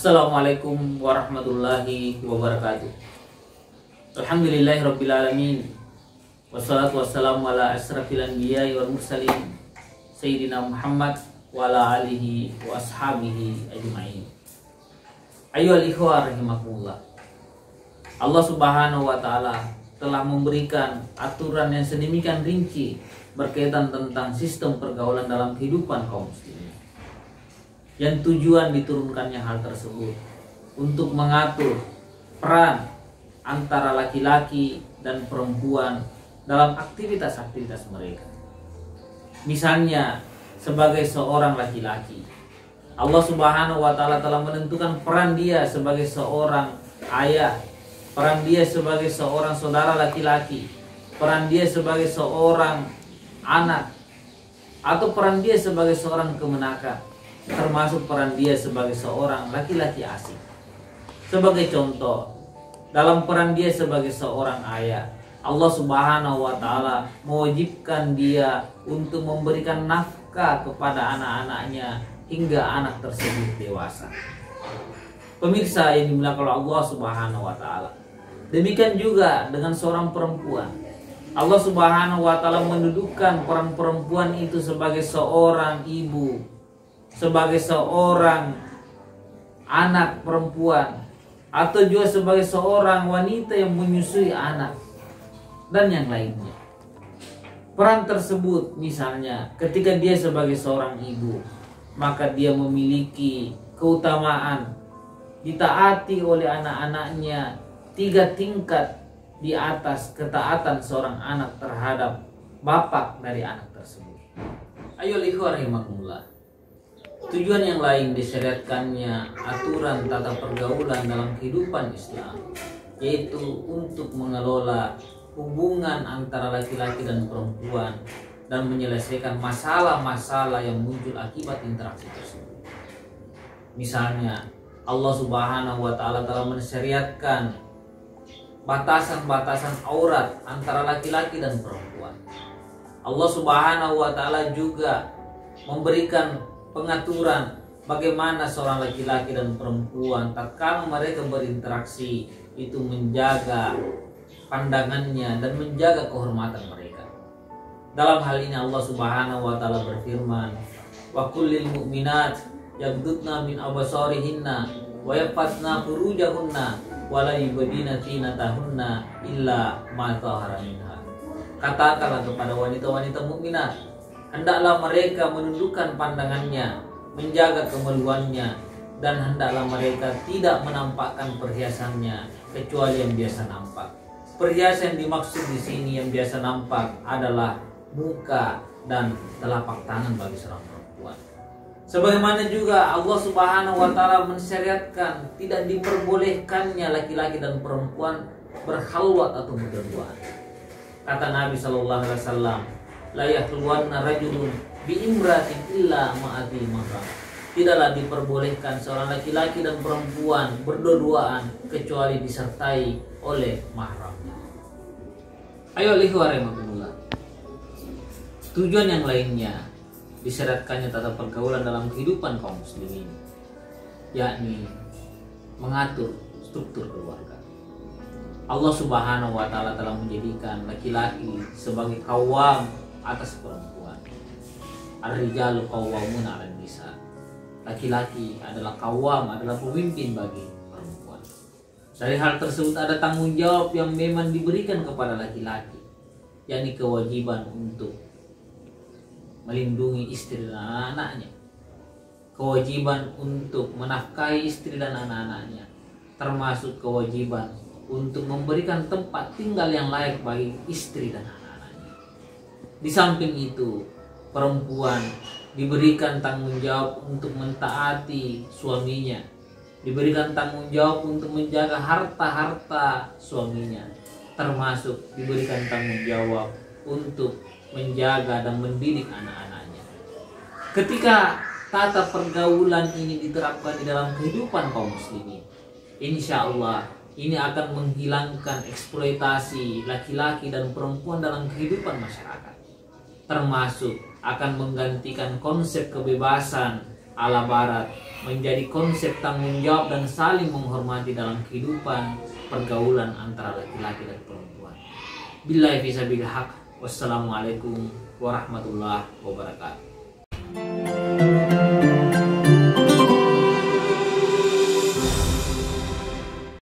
Assalamualaikum warahmatullahi wabarakatuh. Alhamdulillahirabbil alamin. Wassalatu wassalamu ala asrafil anbiya'i wal mursalin sayyidina Muhammad wa ala alihi wa ashabihi ajma'in. Ayyuhal ikhwah rahimakumullah. Allah Subhanahu wa taala telah memberikan aturan yang sedemikian rinci berkaitan tentang sistem pergaulan dalam kehidupan kaum muslimin. Yang tujuan diturunkannya hal tersebut untuk mengatur peran antara laki-laki dan perempuan dalam aktivitas-aktivitas mereka. Misalnya sebagai seorang laki-laki, Allah Subhanahu wa taala telah menentukan peran dia sebagai seorang ayah, peran dia sebagai seorang saudara laki-laki, peran dia sebagai seorang anak, atau peran dia sebagai seorang kemenakan, termasuk peran dia sebagai seorang laki-laki asing. Sebagai contoh, dalam peran dia sebagai seorang ayah, Allah Subhanahu wa taala mewajibkan dia untuk memberikan nafkah kepada anak-anaknya hingga anak tersebut dewasa. Pemirsa yang dimuliakan Allah Subhanahu wa taala. Demikian juga dengan seorang perempuan. Allah Subhanahu wa taala mendudukkan peran perempuan itu sebagai seorang ibu, sebagai seorang anak perempuan, atau juga sebagai seorang wanita yang menyusui anak, dan yang lainnya. Peran tersebut misalnya ketika dia sebagai seorang ibu, maka dia memiliki keutamaan ditaati oleh anak-anaknya 3 tingkat di atas ketaatan seorang anak terhadap bapak dari anak tersebut. Ayo ikhwah rahimakumullah. Tujuan yang lain disyariatkannya aturan tata pergaulan dalam kehidupan Islam, yaitu untuk mengelola hubungan antara laki-laki dan perempuan dan menyelesaikan masalah-masalah yang muncul akibat interaksi tersebut. Misalnya, Allah Subhanahu wa taala telah mensyariatkan batasan-batasan aurat antara laki-laki dan perempuan. Allah Subhanahu wa taala juga memberikan pengaturan bagaimana seorang laki-laki dan perempuan tatkala mereka berinteraksi itu menjaga pandangannya dan menjaga kehormatan mereka. Dalam hal ini Allah Subhanahu wa taala berfirman, "Wa kullil mu'minat yaghdudna min absarihinna wa yahfazna furujahunna wa la yubdina zinatahunna illa ma zahara minha." Katakanlah kepada wanita-wanita mukminat, hendaklah mereka menundukkan pandangannya, menjaga kemaluannya, dan hendaklah mereka tidak menampakkan perhiasannya kecuali yang biasa nampak. Perhiasan yang dimaksud di sini yang biasa nampak adalah muka dan telapak tangan bagi seorang perempuan. Sebagaimana juga Allah Subhanahu wa taala mensyariatkan tidak diperbolehkannya laki-laki dan perempuan berkhalwat atau berduaan. Kata Nabi sallallahu alaihi wasallam, la yakhluwanna rajulun bi imratin illa ma'ati mahram. Tidaklah diperbolehkan seorang laki-laki dan perempuan berdua-duaan kecuali disertai oleh mahramnya. Ayo ikhwah rahimakumullah. Tujuan yang lainnya disyaratkannya tata pergaulan dalam kehidupan kaum muslimin, yakni mengatur struktur keluarga. Allah Subhanahu wa taala telah menjadikan laki-laki sebagai qawwam atas perempuan. Ar-rijalu qawwamuna 'alan nisa. Laki-laki adalah qawwam, adalah pemimpin bagi perempuan. Dari hal tersebut ada tanggung jawab yang memang diberikan kepada laki-laki, yakni kewajiban untuk melindungi istri dan anak-anaknya, kewajiban untuk menafkahi istri dan anak-anaknya, termasuk kewajiban untuk memberikan tempat tinggal yang layak bagi istri dan anak-anaknya. Di samping itu, perempuan diberikan tanggung jawab untuk mentaati suaminya, diberikan tanggung jawab untuk menjaga harta-harta suaminya, termasuk diberikan tanggung jawab untuk menjaga dan mendidik anak-anaknya. Ketika tata pergaulan ini diterapkan di dalam kehidupan kaum muslimin, insya Allah ini akan menghilangkan eksploitasi laki-laki dan perempuan dalam kehidupan masyarakat, termasuk akan menggantikan konsep kebebasan ala barat menjadi konsep tanggung jawab dan saling menghormati dalam kehidupan pergaulan antara laki-laki dan perempuan. Billahi fisabilil haq. Wassalamualaikum warahmatullahi wabarakatuh.